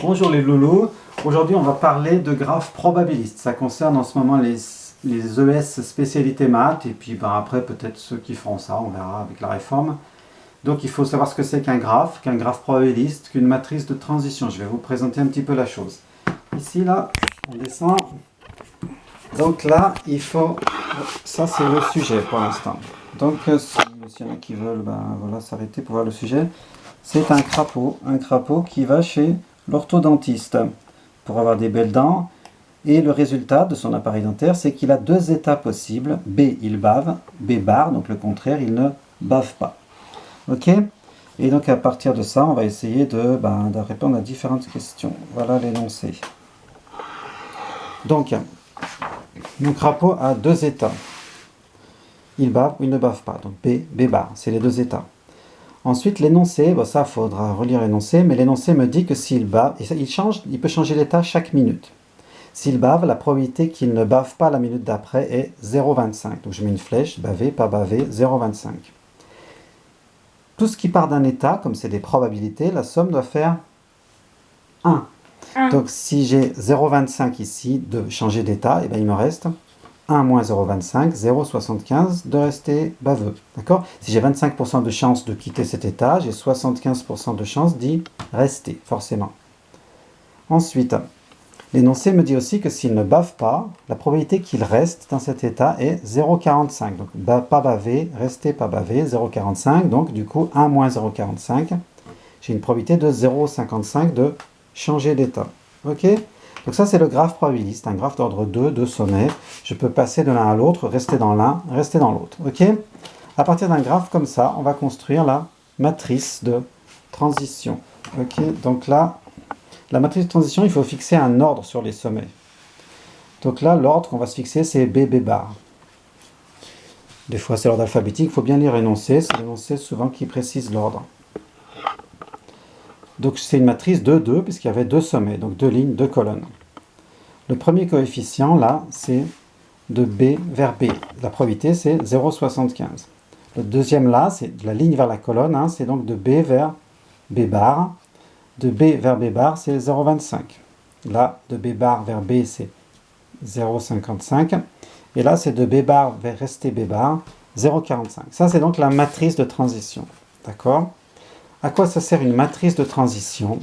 Bonjour les loulous, aujourd'hui on va parler de graphes probabilistes. Ça concerne en ce moment les ES spécialité maths et puis après peut-être ceux qui feront ça, on verra avec la réforme. Donc il faut savoir ce que c'est qu'un graphe probabiliste, qu'une matrice de transition. Je vais vous présenter un petit peu la chose. Ici là, on descend. Donc là, il faut... Ça c'est le sujet pour l'instant. Donc s'il y en a qui veulent s'arrêter pour voir le sujet. C'est un crapaud qui va chez l'orthodontiste pour avoir des belles dents. Et le résultat de son appareil dentaire, c'est qu'il a deux états possibles. B, il bave. B barre, donc le contraire, il ne bave pas. Ok? Et donc à partir de ça, on va essayer de répondre à différentes questions. Voilà l'énoncé. Donc, mon crapaud a deux états. Il bave ou il ne bave pas. Donc B barre, c'est les deux états. Ensuite, l'énoncé, ça, il faudra relire l'énoncé, mais l'énoncé me dit que s'il bave, il peut changer d'état chaque minute. S'il bave, la probabilité qu'il ne bave pas la minute d'après est 0,25. Donc je mets une flèche, baver, pas baver, 0,25. Tout ce qui part d'un état, comme c'est des probabilités, la somme doit faire 1. Donc si j'ai 0,25 ici de changer d'état, il me reste 1 moins 0,25, 0,75 de rester baveux. D'accord? Si j'ai 25% de chance de quitter cet état, j'ai 75% de chance d'y rester, forcément. Ensuite, l'énoncé me dit aussi que s'il ne bave pas, la probabilité qu'il reste dans cet état est 0,45. Donc pas bavé, rester pas bavé, 0,45. Donc du coup, 1 moins 0,45, j'ai une probabilité de 0,55 de changer d'état. Ok? Donc ça, c'est le graphe probabiliste, un graphe d'ordre 2 de sommet. Je peux passer de l'un à l'autre, rester dans l'un, rester dans l'autre. Ok? À partir d'un graphe comme ça, on va construire la matrice de transition. Ok? Donc là, la matrice de transition, il faut fixer un ordre sur les sommets. Donc là, l'ordre qu'on va se fixer, c'est B bar. Des fois, c'est l'ordre alphabétique, il faut bien lire l'énoncé. C'est l'énoncé souvent qui précise l'ordre. Donc c'est une matrice de 2, puisqu'il y avait deux sommets, donc deux lignes, deux colonnes. Le premier coefficient, là, c'est de B vers B. La probabilité, c'est 0,75. Le deuxième, là, c'est de la ligne vers la colonne, c'est donc de B vers B bar. De B vers B bar, c'est 0,25. Là, de B bar vers B, c'est 0,55. Et là, c'est de B bar vers rester B bar, 0,45. Ça, c'est donc la matrice de transition. D'accord ? À quoi ça sert une matrice de transition?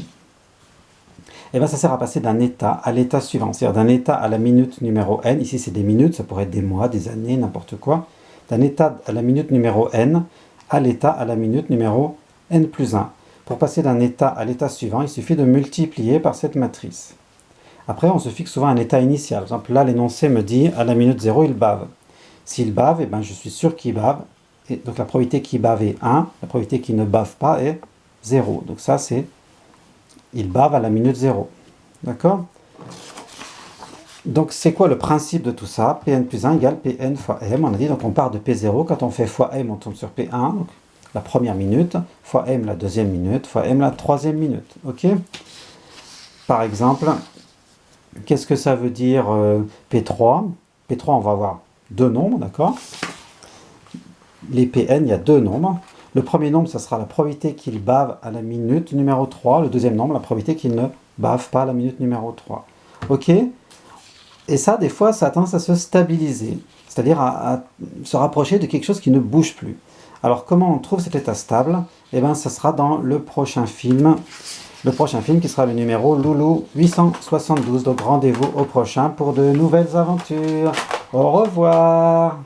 Ça sert à passer d'un état à l'état suivant. C'est-à-dire d'un état à la minute numéro n. Ici, c'est des minutes, ça pourrait être des mois, des années, n'importe quoi. D'un état à la minute numéro n à l'état à la minute numéro n plus 1. Pour passer d'un état à l'état suivant, il suffit de multiplier par cette matrice. Après, on se fixe souvent un état initial. Par exemple, là, l'énoncé me dit à la minute 0, il bave. S'il bave, je suis sûr qu'il bave. Et donc la probabilité qu'il bave est 1, la probabilité qu'il ne bave pas est 0. Donc ça, c'est il bave à la minute 0. D'accord? Donc c'est quoi le principe de tout ça? Pn plus 1 égale Pn fois m. On a dit, donc on part de P0. Quand on fait fois m, on tombe sur P1, donc la première minute, fois m la deuxième minute, fois m la troisième minute. Ok? Par exemple, qu'est-ce que ça veut dire P3? P3, on va avoir deux nombres, d'accord? Les Pn, il y a deux nombres. Le premier nombre, ça sera la probabilité qu'il bave à la minute numéro 3. Le deuxième nombre, la probabilité qu'il ne bave pas à la minute numéro 3. Ok? Et ça, des fois, ça a tendance à se stabiliser. C'est-à-dire à se rapprocher de quelque chose qui ne bouge plus. Alors, comment on trouve cet état stable? Ça sera dans le prochain film. Le prochain film qui sera le numéro Loulou 872. Donc, rendez-vous au prochain pour de nouvelles aventures. Au revoir!